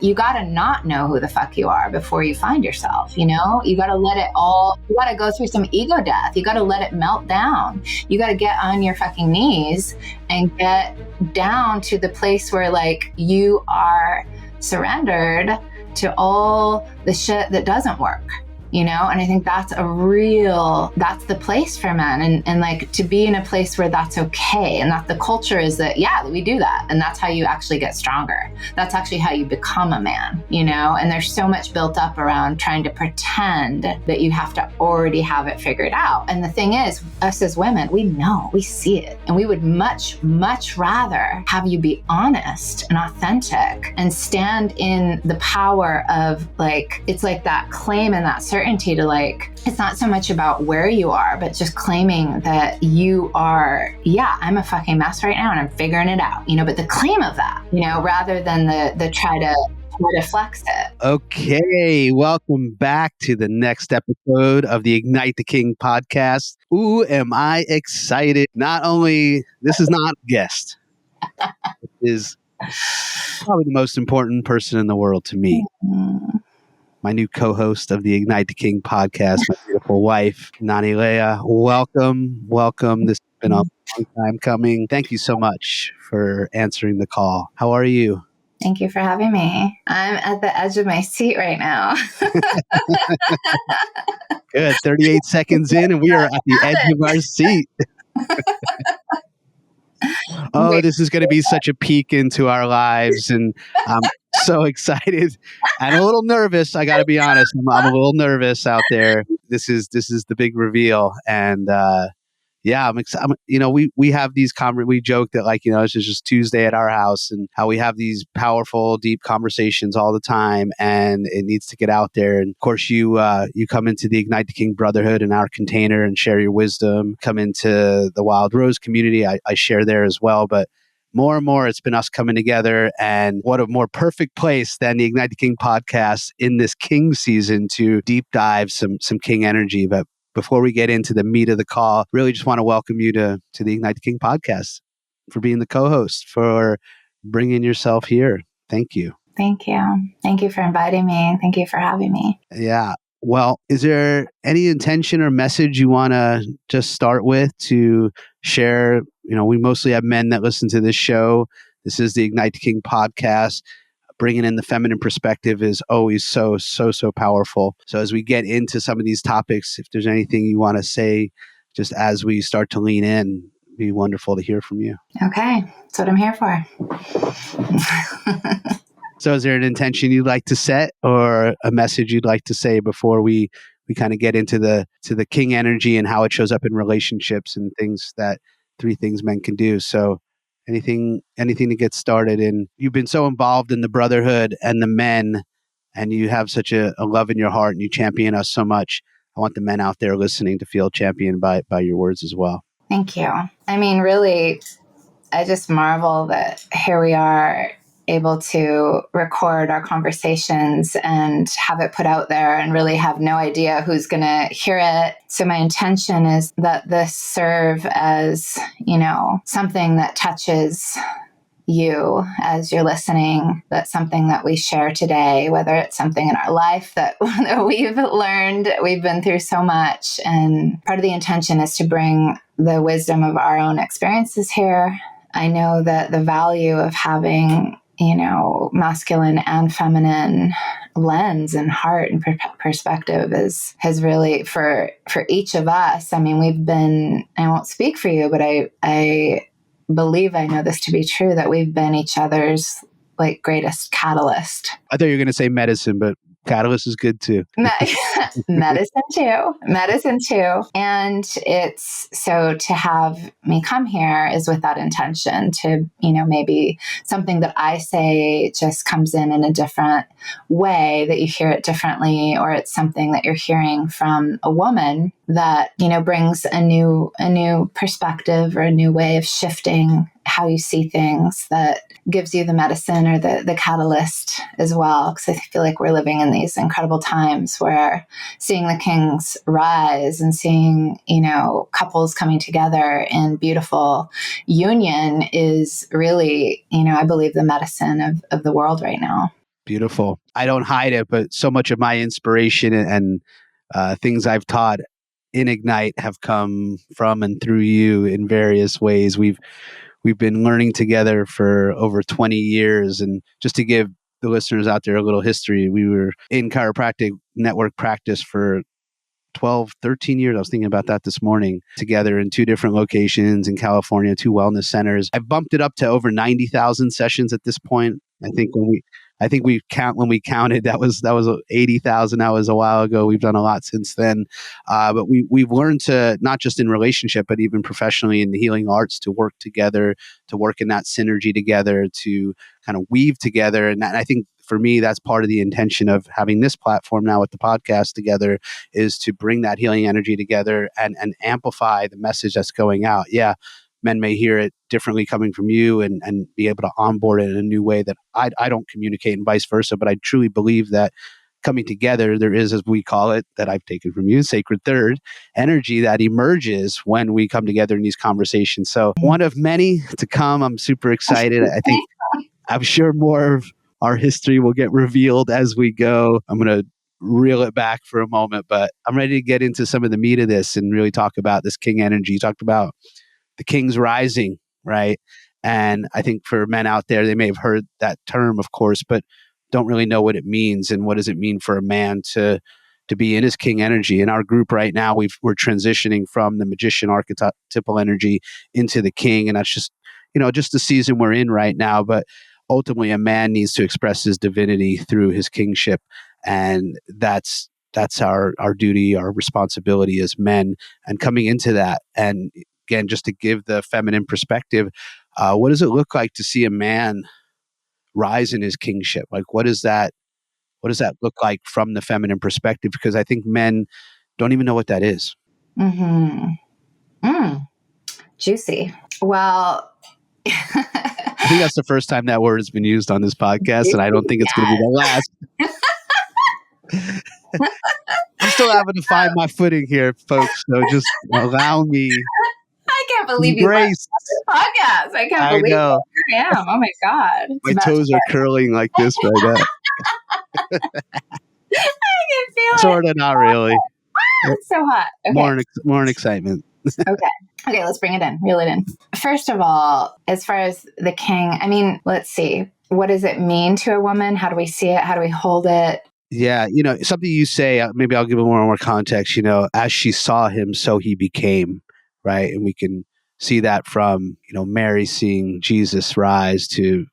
you got to not know who the fuck you are before you find yourself, you know? You got to let it all, you got to go through some ego death. You got to let it melt down. You got to get on your fucking knees and get down to the place where like you are surrendered to all the shit that doesn't work. You know, and I think that's that's the place for men, and like to be in a place where that's okay, and that the culture is that, yeah, we do that, and that's how you actually get stronger. That's actually how you become a man, you know, and there's so much built up around trying to pretend that you have to already have it figured out. And the thing is, us as women, we know, we see it, and we would much, much rather have you be honest and authentic and stand in the power of like, it's like that claim and that certainty to like, it's not so much about where you are, but just claiming that you are, yeah, I'm a fucking mess right now and I'm figuring it out, you know, but the claim of that, you know, rather than the try to flex it. Okay, welcome back to the next episode of the Ignite the King podcast. Ooh, am I excited. Not only, this is not a guest, it is probably the most important person in the world to me. My new co-host of the Ignite the King podcast, my beautiful wife, NaniLea. Welcome. This has been a long time coming. Thank you so much for answering the call. How are you? Thank you for having me. I'm at the edge of my seat right now. Good. 38 seconds in and we are at the edge of our seat. Oh, this is going to be such a peek into our lives, and I'm so excited and a little nervous. I got to be honest. I'm a little nervous out there. This is the big reveal, and yeah, I'm excited. You know, we have these we joke that like, you know, this is just Tuesday at our house, and how we have these powerful, deep conversations all the time, and it needs to get out there. And of course, you come into the Ignite the King Brotherhood in our container and share your wisdom. Come into the Wild Rose community, I share there as well, but more and more, it's been us coming together, and what a more perfect place than the Ignite the King podcast in this King season to deep dive some King energy. But before we get into the meat of the call, really just want to welcome you to the Ignite the King podcast, for being the co-host, for bringing yourself here. Thank you. Thank you. Thank you for inviting me. Thank you for having me. Yeah. Well, is there any intention or message you want to just start with to share? You know, we mostly have men that listen to this show. This is the Ignite the King podcast. Bringing in the feminine perspective is always so powerful. So as we get into some of these topics, if there's anything you want to say, just as we start to lean in, it'd be wonderful to hear from you. Okay. That's what I'm here for. So is there an intention you'd like to set, or a message you'd like to say before we kind of get into the King energy and how it shows up in relationships and things, that 3 things men can do? So anything to get started in. You've been so involved in the brotherhood and the men, and you have such a love in your heart, and you champion us so much. I want the men out there listening to feel championed by your words as well. Thank you. I mean, really, I just marvel that here we are, able to record our conversations and have it put out there, and really have no idea who's going to hear it. So my intention is that this serve as, you know, something that touches you as you're listening. That's something that we share today, whether it's something in our life that we've learned. We've been through so much, and part of the intention is to bring the wisdom of our own experiences here. I know that the value of having, you know, masculine and feminine lens and heart and perspective has really, for each of us, I mean, we've been, I won't speak for you, but I believe I know this to be true, that we've been each other's like greatest catalyst. I thought you were going to say medicine, but catalyst is good too. Medicine too. And it's, so to have me come here is with that intention to, you know, maybe something that I say just comes in a different way, that you hear it differently, or it's something that you're hearing from a woman that, you know, brings a new perspective or a new way of shifting how you see things, that gives you the medicine or the catalyst as well. Because I feel like we're living in these incredible times where seeing the kings rise and seeing, you know, couples coming together in beautiful union is really, you know, I believe the medicine of the world right now. Beautiful. I don't hide it, but so much of my inspiration and things I've taught in Ignite have come from and through you in various ways. We've been learning together for over 20 years. And just to give the listeners out there a little history, we were in chiropractic network practice for 12, 13 years. I was thinking about that this morning, together in 2 different locations in California, 2 wellness centers. I've bumped it up to over 90,000 sessions at this point. When we counted, that was 80,000. That was a while ago. We've done a lot since then. But we've learned to, not just in relationship, but even professionally in the healing arts, to work together, to work in that synergy together, to kind of weave together. And I think for me, that's part of the intention of having this platform now with the podcast together, is to bring that healing energy together and amplify the message that's going out. Yeah. Men may hear it differently coming from you and be able to onboard it in a new way that I don't communicate, and vice versa. But I truly believe that coming together, there is, as we call it, that I've taken from you, sacred third energy that emerges when we come together in these conversations. So one of many to come. I'm super excited. I'm sure more of our history will get revealed as we go. I'm going to reel it back for a moment, but I'm ready to get into some of the meat of this and really talk about this king energy. You talked about the king's rising, right? And I think for men out there, they may have heard that term, of course, but don't really know what it means and what does it mean for a man to be in his king energy. In our group right now, we're transitioning from the magician archetypal energy into the king, and that's just the season we're in right now. But ultimately, a man needs to express his divinity through his kingship, and that's our duty, our responsibility as men. And coming into that, and again, just to give the feminine perspective, what does it look like to see a man rise in his kingship? Like, what does that look like from the feminine perspective? Because I think men don't even know what that is. Juicy. Well, I think that's the first time that word has been used on this podcast, and I don't think it's going to be the last. I'm still having to find my footing here, folks. So just allow me. I can't believe you left this podcast. I can't believe know. Here I am. Oh my God. My toes are curling like this right now. I can feel it. Sort of, not really. It's so hot. Okay. More an excitement. Okay, let's bring it in. Reel it in. First of all, as far as the king, I mean, let's see. What does it mean to a woman? How do we see it? How do we hold it? Yeah, something you say, maybe I'll give a little more context, as she saw him, so he became, right? And we can see that from, Mary seeing Jesus rise to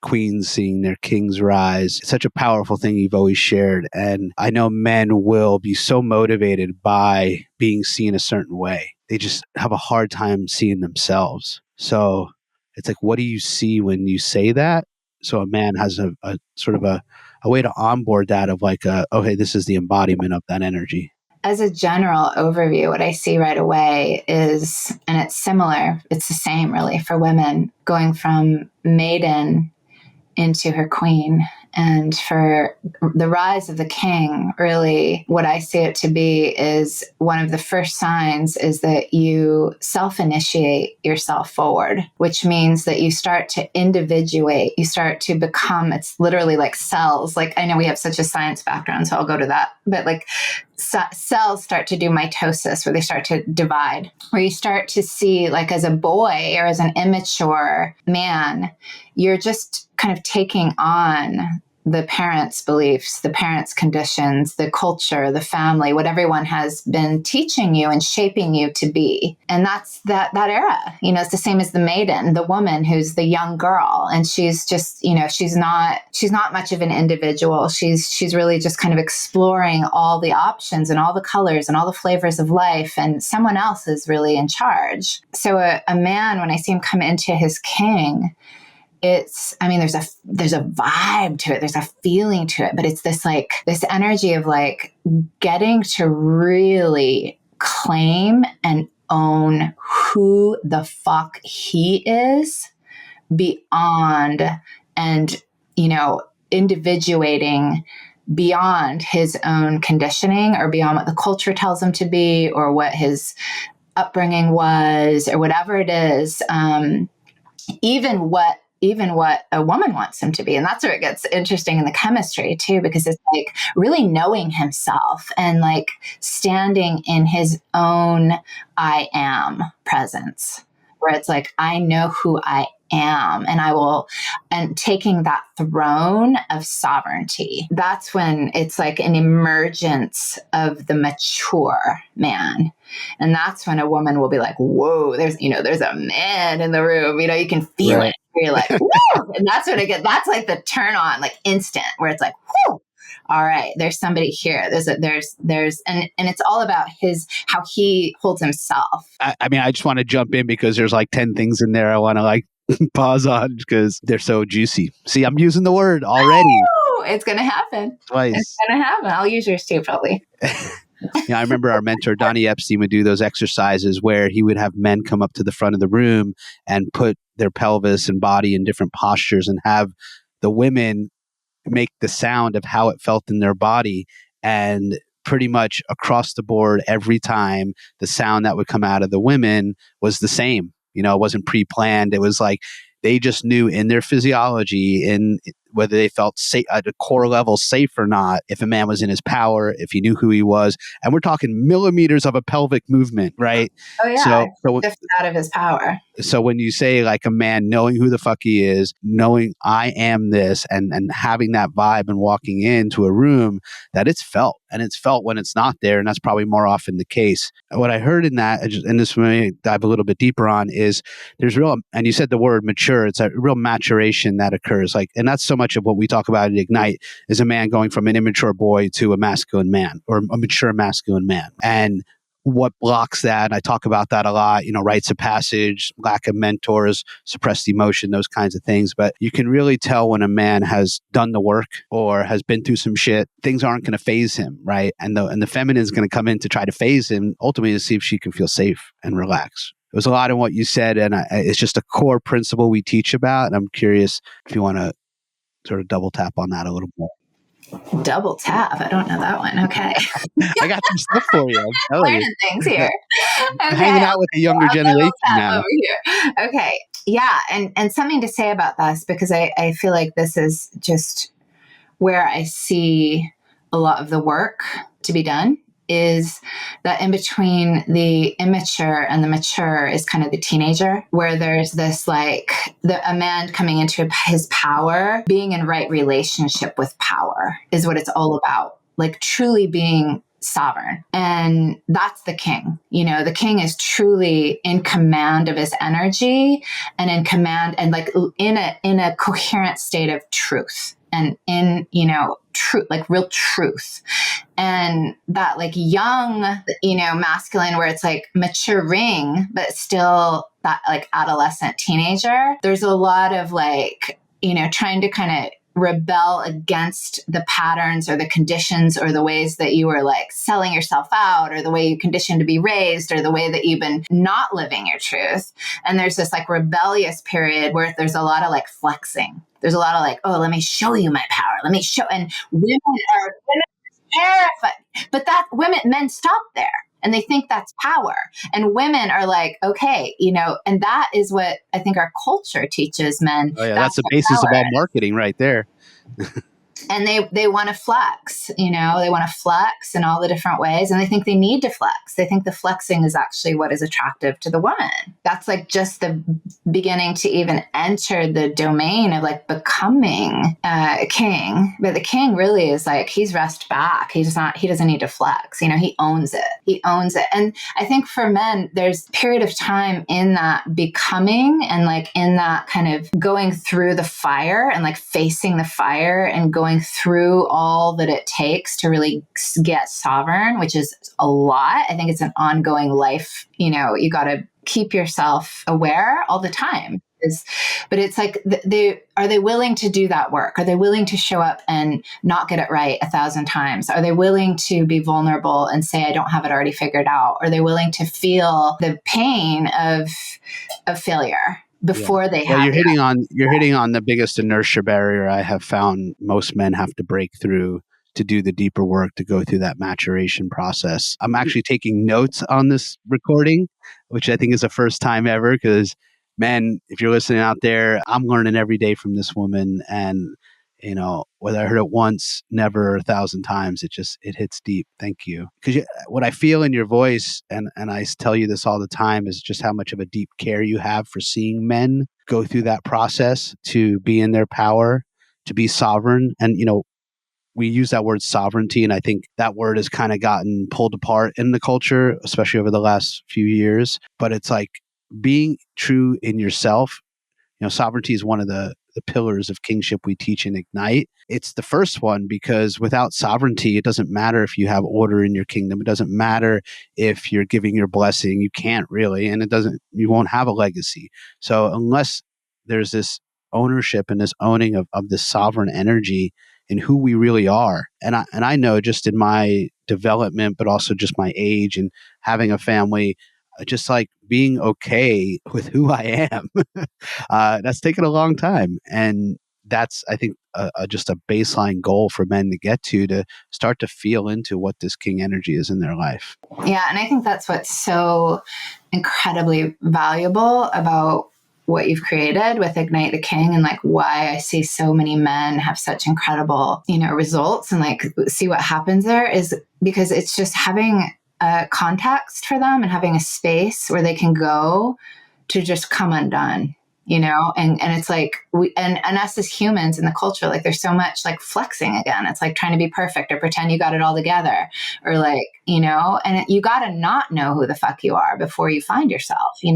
queens seeing their kings rise. It's such a powerful thing you've always shared. And I know men will be so motivated by being seen a certain way. They just have a hard time seeing themselves. So it's like, what do you see when you say that? So a man has a sort of a way to onboard that of like, okay, this is the embodiment of that energy. As a general overview, what I see right away is, and it's similar, it's the same really for women, going from maiden into her queen. And for the rise of the king, really what I see it to be is one of the first signs is that you self-initiate yourself forward, which means that you start to individuate, you start to become, it's literally like cells. Like, I know we have such a science background, so I'll go to that. But like cells start to do mitosis, where they start to divide, where you start to see, like as a boy or as an immature man, you're just kind of taking on the parents' beliefs, the parents' conditions, the culture, the family, what everyone has been teaching you and shaping you to be. And that's that era. It's the same as the maiden, the woman who's the young girl. And she's just, she's not much of an individual. She's really just kind of exploring all the options and all the colors and all the flavors of life. And someone else is really in charge. So a man, when I see him come into his king, there's a vibe to it. There's a feeling to it, but it's this energy of like getting to really claim and own who the fuck he is beyond, and, individuating beyond his own conditioning or beyond what the culture tells him to be or what his upbringing was or whatever it is. Even what even what a woman wants him to be. And that's where it gets interesting in the chemistry too, because it's like really knowing himself and like standing in his own I am presence, where it's like, I know who I am and I will, and taking that throne of sovereignty. That's when it's like an emergence of the mature man. And that's when a woman will be like, whoa, there's a man in the room, you can feel it. You're like, whoa. And that's when that's like the turn on, like instant, where it's like, whoa, all right, there's somebody here. And it's all about how he holds himself. I mean, I just want to jump in because there's like 10 things in there I want to like pause on because they're so juicy. See, I'm using the word already. Oh, it's going to happen. Twice. It's going to happen. I'll use yours too, probably. I remember our mentor, Donnie Epstein, would do those exercises where he would have men come up to the front of the room and put their pelvis and body in different postures and have the women make the sound of how it felt in their body. And pretty much across the board, every time the sound that would come out of the women was the same. It wasn't pre-planned. It was like they just knew in their physiology, in whether they felt safe at a core level, safe or not, if a man was in his power, if he knew who he was. And we're talking millimeters of a pelvic movement, right? Oh, yeah. So just out of his power. So when you say like a man knowing who the fuck he is, knowing I am this, and having that vibe and walking into a room, that it's felt. And it's felt when it's not there. And that's probably more often the case. What I heard in that, and this may dive a little bit deeper on, is there's real, and you said the word mature, it's a real maturation that occurs. Like, and that's so much of what we talk about at Ignite is a man going from an immature boy to a masculine man, or a mature masculine man. And what blocks that, and I talk about that a lot, rites of passage, lack of mentors, suppressed emotion, those kinds of things. But you can really tell when a man has done the work or has been through some shit, things aren't going to phase him, right? And the feminine is going to come in to try to phase him, ultimately to see if she can feel safe and relax. It was a lot in what you said, and it's just a core principle we teach about. And I'm curious if you want to sort of double tap on that a little more. Double tap. I don't know that one. Okay. I got some stuff for you. I'm learning things here. Okay. Hanging out with the younger generation now. Over here. Okay. Yeah. And something to say about this, because I feel like this is just where I see a lot of the work to be done, is that in between the immature and the mature is kind of the teenager, where there's this like a man coming into his power, being in right relationship with power is what it's all about. Like truly being sovereign. And that's the king. The king is truly in command of his energy and in command and like in a coherent state of truth. And in, truth, like real truth. And that like young, masculine, where it's like maturing, but still that like adolescent teenager, there's a lot of like, trying to kind of rebel against the patterns or the conditions or the ways that you were like selling yourself out, or the way you conditioned to be raised, or the way that you've been not living your truth. And there's this like rebellious period where there's a lot of like flexing. There's a lot of like, oh, let me show you my power. Let me show. And women are terrified. But men stop there and they think that's power. And women are like, okay, and that is what I think our culture teaches men. Oh yeah, that's the basis of all marketing right there. And they want to flex, they want to flex in all the different ways. And they think they need to flex. They think the flexing is actually what is attractive to the woman. That's like just the beginning to even enter the domain of like becoming a king. But the king really is like, he's rest back. He doesn't need to flex. He owns it. He owns it. And I think for men, there's a period of time in that becoming and like in that kind of going through the fire and like facing the fire and going through all that it takes to really get sovereign, which is a lot. I think it's an ongoing life. You got to keep yourself aware all the time. But it's like, are they willing to do that work? Are they willing to show up and not get it right 1,000 times? Are they willing to be vulnerable and say, I don't have it already figured out? Are they willing to feel the pain of failure before they have? You're hitting on the biggest inertia barrier I have found most men have to break through to do the deeper work, to go through that maturation process. I'm actually taking notes on this recording, which I think is the first time ever, because Men, if you're listening out there, I'm learning every day from this woman. And, whether I heard it once, never, 1,000 times, it hits deep. Thank you. Because what I feel in your voice, and I tell you this all the time, is just how much of a deep care you have for seeing men go through that process to be in their power, to be sovereign. And, we use that word sovereignty, and I think that word has kind of gotten pulled apart in the culture, especially over the last few years. But it's like being true in yourself. Sovereignty is one of the pillars of kingship we teach in Ignite. It's the first one because without sovereignty, it doesn't matter if you have order in your kingdom. It doesn't matter if you're giving your blessing. You can't really, and you won't have a legacy. So unless there's this ownership and this owning of this sovereign energy in who we really are. And I know just in my development, but also just my age and having a family, just like being okay with who I am. That's taken a long time. And that's, I think, just a baseline goal for men to get to start to feel into what this king energy is in their life. Yeah. And I think that's what's so incredibly valuable about what you've created with Ignite the King, and like why I see so many men have such incredible, results and like see what happens there, is because it's just having a context for them and having a space where they can go to just come undone, and it's like and us as humans in the culture, like there's so much like flexing again. It's like trying to be perfect or pretend you got it all together, or like, and you got to not know who the fuck you are before you find yourself, you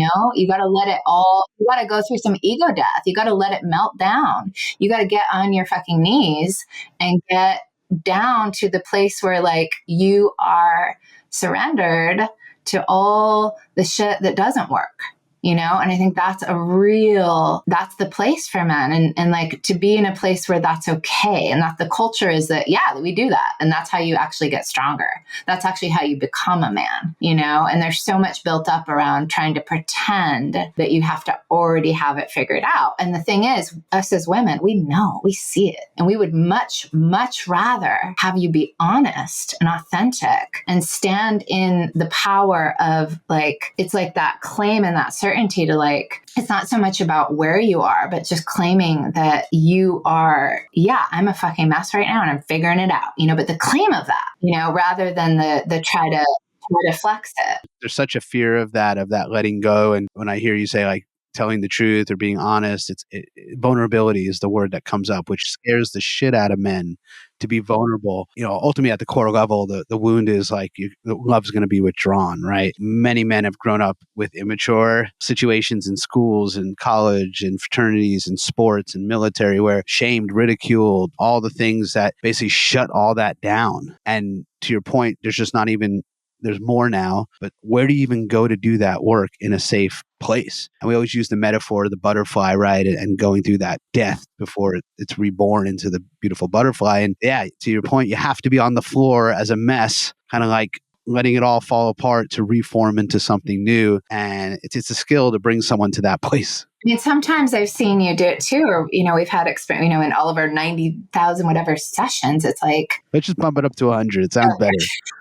got to let it all, you got to go through some ego death. You got to let it melt down. You got to get on your fucking knees and get down to the place where like you are surrendered to all the shit that doesn't work, and I think that's that's the place for men, and like to be in a place where that's okay, and that the culture is that, yeah, we do that. And that's how you actually get stronger. That's actually how you become a man, and there's so much built up around trying to pretend that you have to already have it figured out. And the thing is, us as women, we see it, and we would much, much rather have you be honest and authentic and stand in the power of like, it's like that claim and that certainty to like, it's not so much about where you are, but just claiming that you are, yeah, I'm a fucking mess right now and I'm figuring it out, but the claim of that, rather than the try to flex it. There's such a fear of that letting go. And when I hear you say like telling the truth or being honest, vulnerability is the word that comes up, which scares the shit out of men. To be vulnerable, ultimately at the core level, the wound is like the love's going to be withdrawn, right? Many men have grown up with immature situations in schools and college and fraternities and sports and military, where shamed, ridiculed, all the things that basically shut all that down. And to your point, there's more now, but where do you even go to do that work in a safe place? And we always use the metaphor of the butterfly, right? And going through that death before it's reborn into the beautiful butterfly. And yeah, to your point, you have to be on the floor as a mess, kind of like letting it all fall apart to reform into something new. And it's a skill to bring someone to that place. I mean, sometimes I've seen you do it too, or, we've had experience, in all of our 90,000 whatever sessions, it's like, let's just bump it up to 100. It sounds better.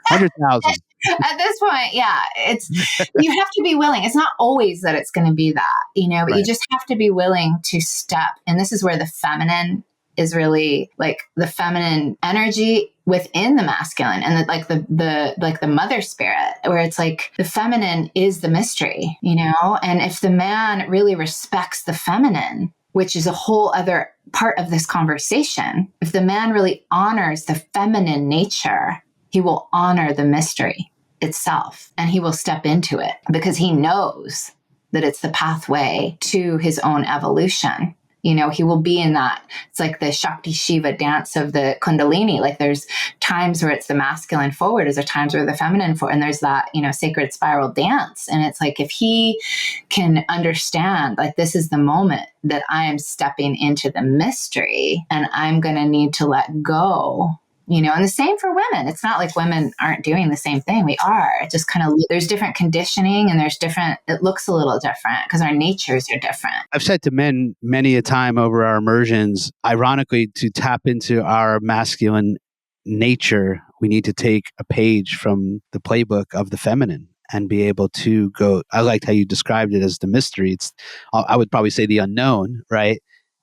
100,000. At this point, yeah, you have to be willing. It's not always that it's going to be that, but right. You just have to be willing to step. And this is where the feminine is really like the feminine energy within the masculine, and the mother spirit, where it's like the feminine is the mystery, and if the man really respects the feminine, which is a whole other part of this conversation, if the man really honors the feminine nature, he will honor the mystery itself, and he will step into it because he knows that it's the pathway to his own evolution. He will be in that. It's like the Shakti Shiva dance of the Kundalini. Like there's times where it's the masculine forward, there's times where the feminine forward, and there's that, sacred spiral dance. And it's like, if he can understand, like, this is the moment that I am stepping into the mystery and I'm going to need to let go. And the same for women. It's not like women aren't doing the same thing. We are. It just kind of, there's different conditioning, and it looks a little different because our natures are different. I've said to men many a time over our immersions, ironically, to tap into our masculine nature, we need to take a page from the playbook of the feminine. and be able to go. I liked how you described it as the mystery. I would probably say the unknown, right?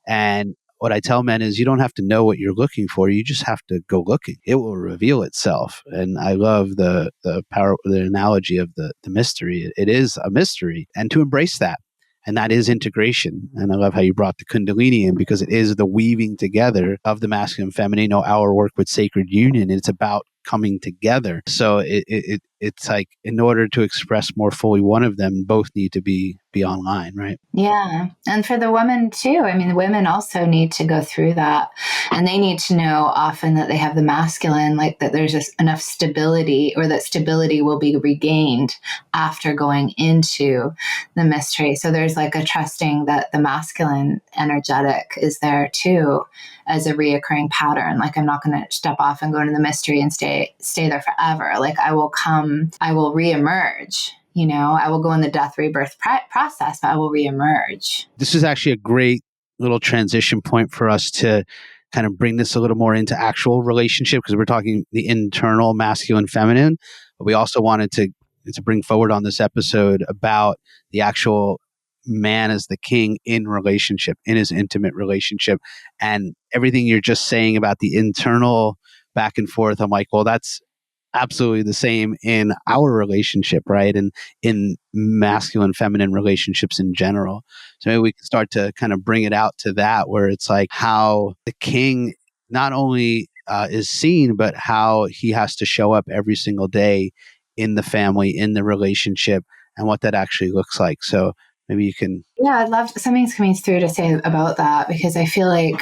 And what I tell men is you don't have to know what you're looking for. You just have to go looking. It will reveal itself. And I love the power, the analogy of the mystery. It is a mystery, and to embrace that. And that is integration. And I love how you brought the Kundalini in, because it is the weaving together of the masculine and feminine. You know, our work with sacred union, it's about coming together. So it's like, in order to express more fully one of them, both need to be online, right? Yeah. And for the women too, I mean, the women also need to go through that, and they need to know often that they have the masculine, like that there's just enough stability, or that stability will be regained after going into the mystery. So there's like a trusting that the masculine energetic is there too, as a reoccurring pattern. Like, I'm not going to step off and go into the mystery and stay there forever. Like, I will reemerge. You know, I will go in the death rebirth process, but I will reemerge. This is actually a great little transition point for us to kind of bring this a little more into actual relationship, because we're talking the internal masculine, feminine, but we also wanted to bring forward on this episode about the actual man as the king in relationship, in his intimate relationship. And everything you're just saying about the internal back and forth, I'm like, well, that's absolutely the same in our relationship, right? And in masculine, feminine relationships in general. So maybe we can start to kind of bring it out to that, where it's like how the king not only is seen, but how he has to show up every single day in the family, in the relationship, and what that actually looks like. So maybe you can. Yeah, I'd love something's coming through to say about that, because I feel like,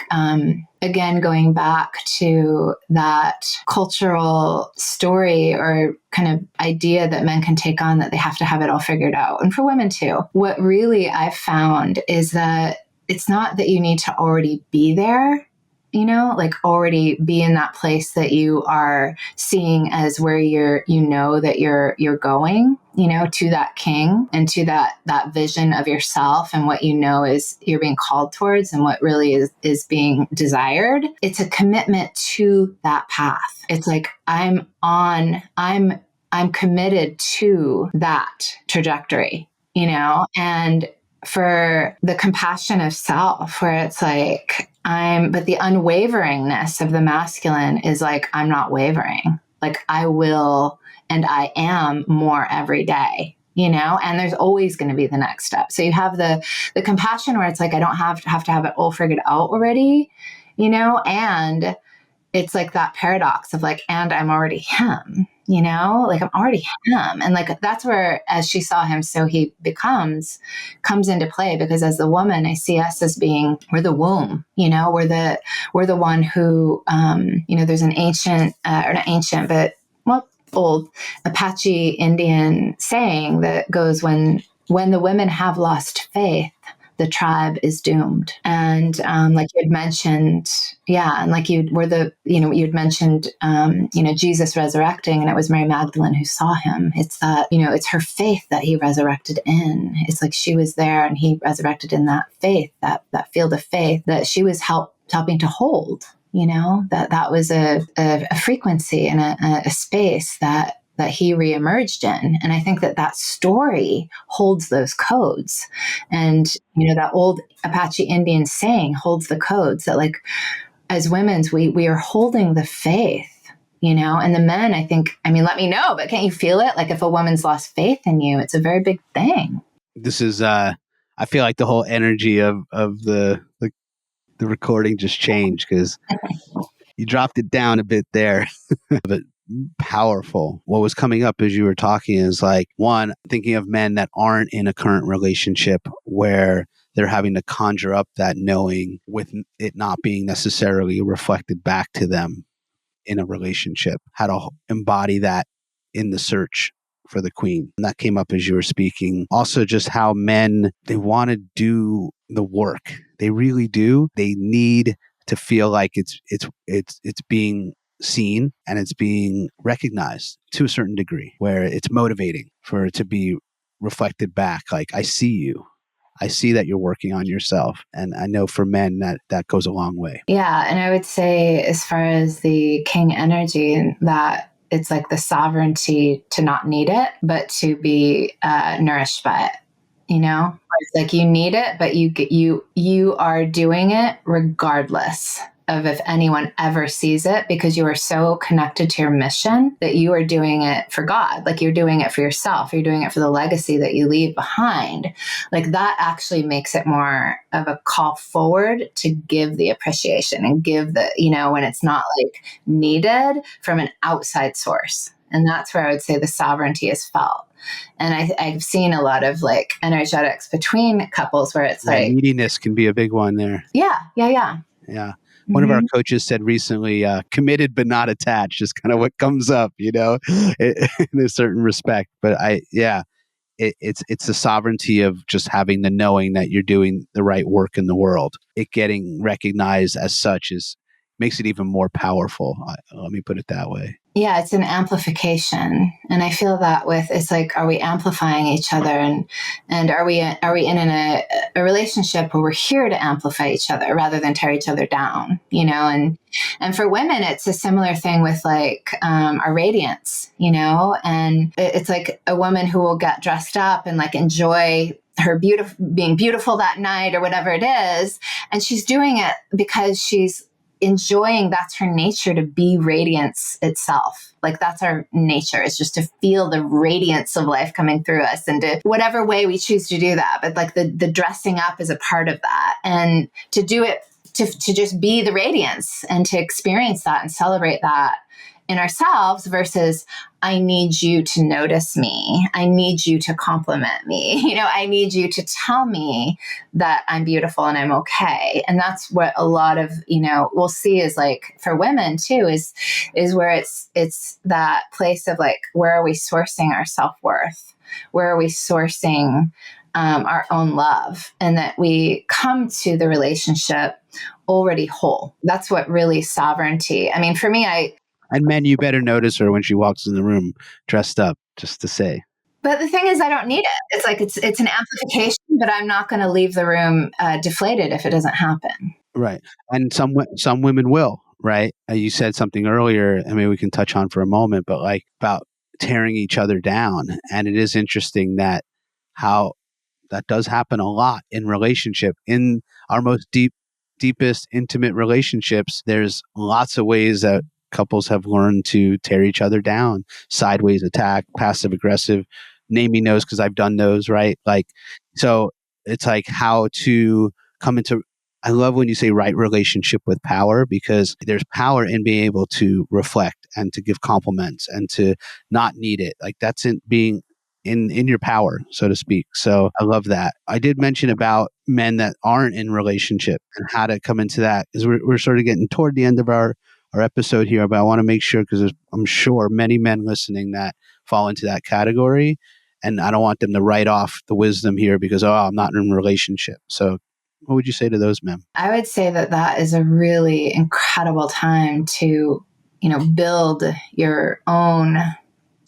again, going back to that cultural story or kind of idea that men can take on, that they have to have it all figured out. And for women too, what really I've found is that it's not that you need to already be there, you know, like already be in that place that you are seeing as where you're going, you know, to that king and to that vision of yourself, and what, you know, is you're being called towards, and what really is being desired. It's a commitment to that path. It's like, I'm committed to that trajectory, you know. And for the compassion of self, where it's like, but the unwaveringness of the masculine is like, I'm not wavering. Like, I will, and I am more every day, you know, and there's always going to be the next step. So you have the compassion, where it's like, I don't have to have it all figured out already, you know, and it's like that paradox of like, and I'm already him, you know, like I'm already him. And like, that's where, as she saw him, so he comes into play. Because as the woman, I see us as being, we're the womb, you know, we're the one who, you know, there's an ancient, or not ancient, but old Apache Indian saying that goes, when the women have lost faith, the tribe is doomed. And like you had mentioned, yeah, and like you'd mentioned, you know, Jesus resurrecting, and it was Mary Magdalene who saw him. It's that, you know, it's her faith that he resurrected in. It's like she was there, and he resurrected in that faith, that field of faith that she was helping to hold. You know, that was a frequency and a space that he reemerged in. And I think that story holds those codes. And, you know, that old Apache Indian saying holds the codes, that like, as women's, we are holding the faith, you know. And the men, I think, I mean, let me know, but can't you feel it? Like, if a woman's lost faith in you, it's a very big thing. This is, I feel like the whole energy of the recording just changed, because you dropped it down a bit there, but powerful. What was coming up as you were talking is like, one, thinking of men that aren't in a current relationship, where they're having to conjure up that knowing with it not being necessarily reflected back to them in a relationship, how to embody that in the search for the queen. And that came up as you were speaking. Also, just how men, they want to do the work. They really do. They need to feel like it's being seen and it's being recognized to a certain degree, where it's motivating for it to be reflected back. Like, I see you. I see that you're working on yourself. And I know for men that goes a long way. Yeah. And I would say, as far as the king energy, that it's like the sovereignty to not need it, but to be nourished by it. You know, it's like you need it, but you are doing it regardless of if anyone ever sees it, because you are so connected to your mission that you are doing it for God. Like you're doing it for yourself. You're doing it for the legacy that you leave behind. Like that actually makes it more of a call forward to give the appreciation and give the, you know, when it's not like needed from an outside source. And that's where I would say the sovereignty is felt. And I've seen a lot of like energetics between couples where it's like neediness can be a big one there. Yeah. One of our coaches said recently, committed but not attached is kind of what comes up, you know, in a certain respect. But it's the sovereignty of just having the knowing that you're doing the right work in the world. It getting recognized as such makes it even more powerful. Let me put it that way. Yeah, it's an amplification. And I feel that it's like, are we amplifying each other? And are we in a relationship where we're here to amplify each other rather than tear each other down, you know? And for women, it's a similar thing with like our radiance, you know? And it's like a woman who will get dressed up and like enjoy her being beautiful that night or whatever it is. And she's doing it because she's enjoying, that's her nature, to be radiance itself. Like that's our nature, is just to feel the radiance of life coming through us, and to whatever way we choose to do that. But like the dressing up is a part of that, and to do it, to just be the radiance and to experience that and celebrate that in ourselves versus I need you to notice me. I need you to compliment me. You know, I need you to tell me that I'm beautiful and I'm okay. And that's what a lot of, you know, we'll see is like for women too, is where it's that place of like, where are we sourcing our self-worth? Where are we sourcing our own love? And that we come to the relationship already whole. That's what really sovereignty. I mean, for me, and men, you better notice her when she walks in the room dressed up, just to say. But the thing is, I don't need it. It's like, it's an amplification, but I'm not going to leave the room deflated if it doesn't happen. Right. And some women will, right? You said something earlier, I mean, we can touch on for a moment, but like about tearing each other down. And it is interesting that how that does happen a lot in relationship. In our most deepest, intimate relationships, there's lots of ways that couples have learned to tear each other down, sideways attack, passive aggressive, naming those because I've done those, right? Like, so it's like how to come into, I love when you say right relationship with power, because there's power in being able to reflect and to give compliments and to not need it. Like that's in being in your power, so to speak. So I love that. I did mention about men that aren't in relationship and how to come into that, because we're sort of getting toward the end of our episode here, but I want to make sure, because I'm sure many men listening that fall into that category, and I don't want them to write off the wisdom here because, I'm not in a relationship. So what would you say to those men? I would say that is a really incredible time to, you know, build your own,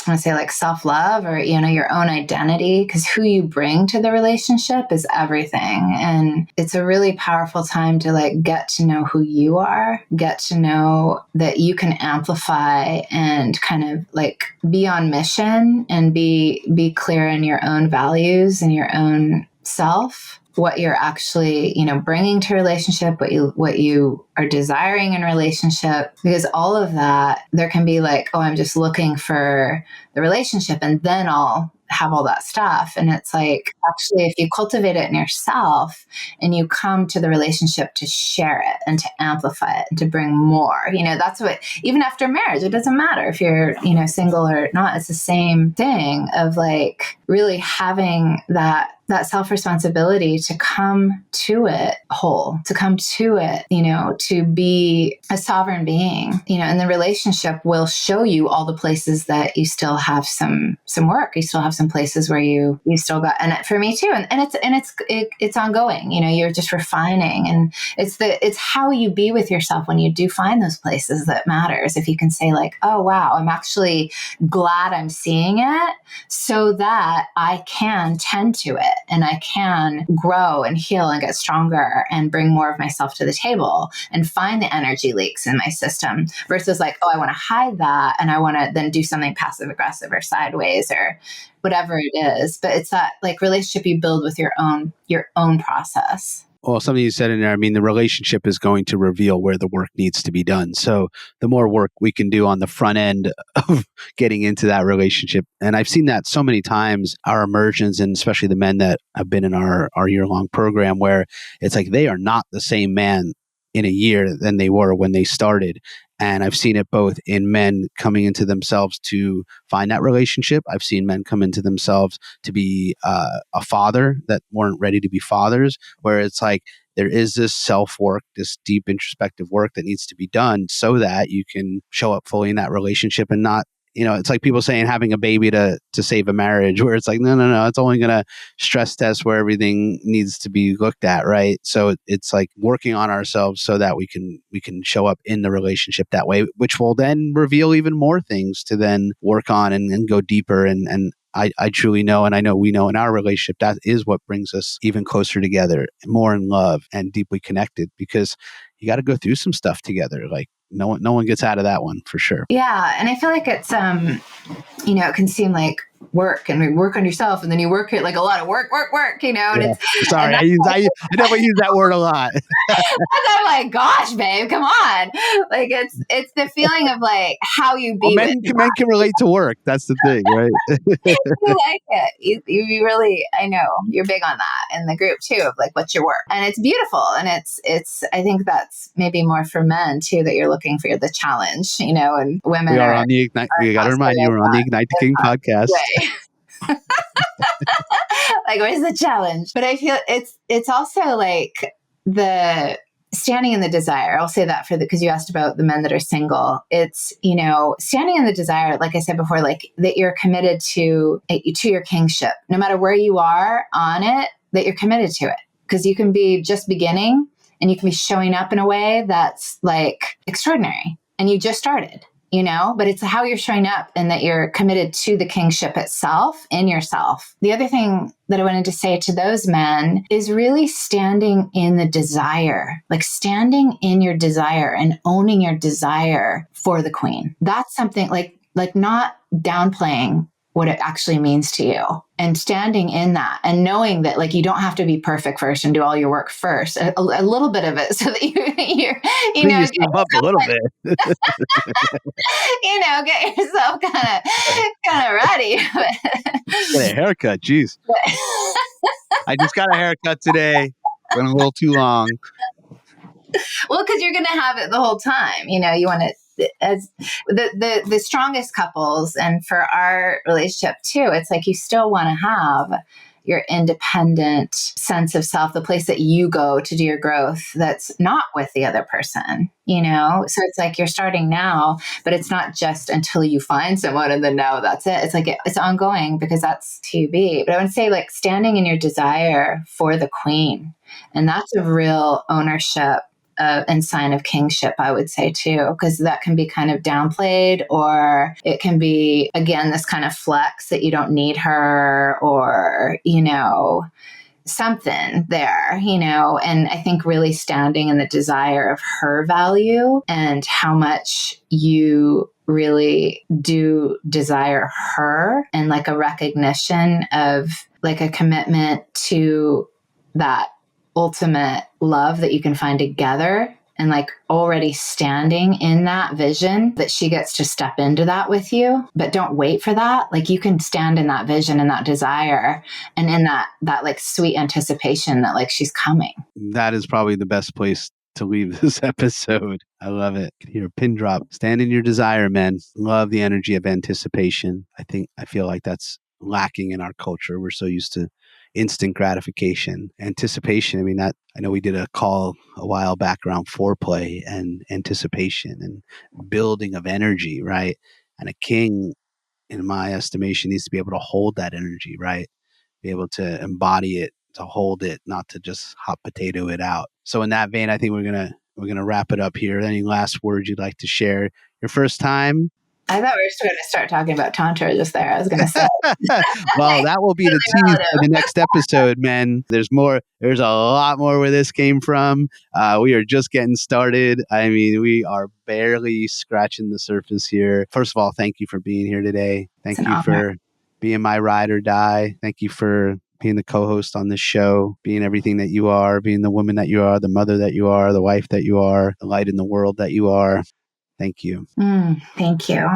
I want to say like self-love, or, you know, your own identity, because who you bring to the relationship is everything. And it's a really powerful time to like get to know who you are, get to know that you can amplify and kind of like be on mission and be clear in your own values and your own self, what you're actually, you know, bringing to a relationship, what you are desiring in a relationship, because all of that, there can be like, I'm just looking for the relationship and then I'll have all that stuff. And it's like, actually, if you cultivate it in yourself and you come to the relationship to share it and to amplify it and to bring more, you know, that's what, even after marriage, it doesn't matter if you're, you know, single or not, it's the same thing of like really having that self-responsibility to come to it whole, to come to it, you know, to be a sovereign being, you know, and the relationship will show you all the places that you still have some work, you still have some places where you still got, and for me too. And it's ongoing, you're just refining, and it's how you be with yourself when you do find those places that matters. If you can say like, oh, wow, I'm actually glad I'm seeing it so that I can tend to it and I can grow and heal and get stronger and bring more of myself to the table and find the energy leaks in my system, versus like, oh, I want to hide that and I want to then do something passive aggressive or sideways or whatever it is. But it's that like relationship you build with your own process. Well, something you said in there, I mean, the relationship is going to reveal where the work needs to be done. So the more work we can do on the front end of getting into that relationship, and I've seen that so many times, our immersions, and especially the men that have been in our year-long program, where it's like they are not the same man in a year than they were when they started. And I've seen it both in men coming into themselves to find that relationship. I've seen men come into themselves to be a father that weren't ready to be fathers, where it's like there is this self-work, this deep introspective work that needs to be done so that you can show up fully in that relationship and not, it's like people saying having a baby to save a marriage, where it's like, no, it's only going to stress test where everything needs to be looked at, right? So it's like working on ourselves so that we can show up in the relationship that way, which will then reveal even more things to then work on and go deeper. And I truly know, and I know we know in our relationship, that is what brings us even closer together, more in love and deeply connected, because you got to go through some stuff together. Like no one gets out of that one for sure. Yeah. And I feel like it's, it can seem like work and work on yourself, and then you work it like a lot of work, and it's sorry, I never use that word a lot. I'm like, gosh, babe, come on. Like it's the feeling of like how you be. Well, men can relate to work. That's the thing, right? You like it. You really, I know you're big on that in the group too, of like, what's your work? And it's beautiful. And it's, I think that's maybe more for men too, that you're looking for the challenge, and women we are on the Ignite. We got to remind you, we're on the Ignite the King podcast. Right. Like, where's the challenge? But I feel it's also like the standing in the desire. I'll say that because you asked about the men that are single. It's, standing in the desire, like I said before, like that you're committed to your kingship, no matter where you are on it, that you're committed to it. Because you can be just beginning and you can be showing up in a way that's like extraordinary and you just started. But it's how you're showing up and that you're committed to the kingship itself in yourself. The other thing that I wanted to say to those men is really standing in the desire, like standing in your desire and owning your desire for the queen. That's something like not downplaying what it actually means to you and standing in that and knowing that like you don't have to be perfect first and do all your work first, a little bit of it, so that you're step up a little bit. Get yourself kind of ready. Get a haircut, jeez. I just got a haircut today. Went a little too long. Well, because you're going to have it the whole time. You want to, as the strongest couples, and for our relationship too, it's like you still want to have your independent sense of self, the place that you go to do your growth that's not with the other person, So it's like you're starting now, but it's not just until you find someone and then no, that's it. It's like it's ongoing because that's to be. But I would say like standing in your desire for the queen. And that's a real ownership and sign of kingship, I would say too, because that can be kind of downplayed, or it can be, again, this kind of flex that you don't need her, or, something there, and I think really standing in the desire of her value and how much you really do desire her, and like a recognition of like a commitment to that ultimate love that you can find together, and like already standing in that vision that she gets to step into that with you, but don't wait for that. Like you can stand in that vision and that desire and in that like sweet anticipation that like she's coming. That is probably the best place to leave this episode. I love it. Hear a pin drop. Stand in your desire, men. Love the energy of anticipation. I feel like that's lacking in our culture. We're so used to instant gratification. Anticipation, I know we did a call a while back around foreplay and anticipation and building of energy, right? And a king in my estimation, needs to be able to hold that energy, right? Be able to embody it, to hold it, not to just hot potato it out. So in that vein, I think we're gonna wrap it up here. Any last words you'd like to share? Your first time? I thought we were going to start talking about Tantra just there. I was going to say. Well, that will be the tease for the next episode, man. There's more. There's a lot more where this came from. We are just getting started. I mean, we are barely scratching the surface here. First of all, thank you for being here today. Thank you for being my ride or die. Thank you for being the co-host on this show, being everything that you are, being the woman that you are, the mother that you are, the wife that you are, the light in the world that you are. Thank you. Thank you.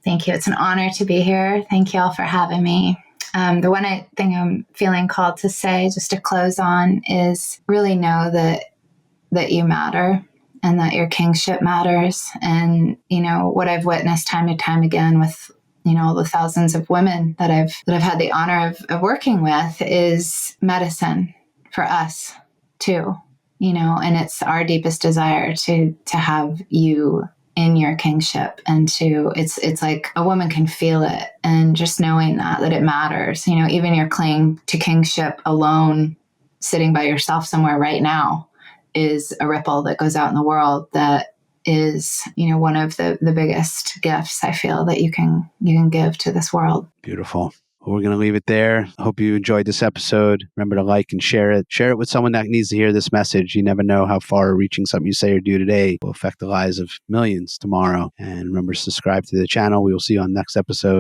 Thank you. It's an honor to be here. Thank you all for having me. The one thing I'm feeling called to say, just to close on, is really know that you matter and that your kingship matters. And, what I've witnessed time and time again with, the thousands of women that I've had the honor of working with is medicine for us too, and it's our deepest desire to have you in your kingship, and it's like a woman can feel it, and just knowing that it matters, even your claim to kingship alone, sitting by yourself somewhere right now, is a ripple that goes out in the world that is, one of the biggest gifts I feel that you can give to this world. Beautiful. Well, we're going to leave it there. I hope you enjoyed this episode. Remember to like and share it. Share it with someone that needs to hear this message. You never know how far reaching something you say or do today will affect the lives of millions tomorrow. And remember to subscribe to the channel. We will see you on the next episode.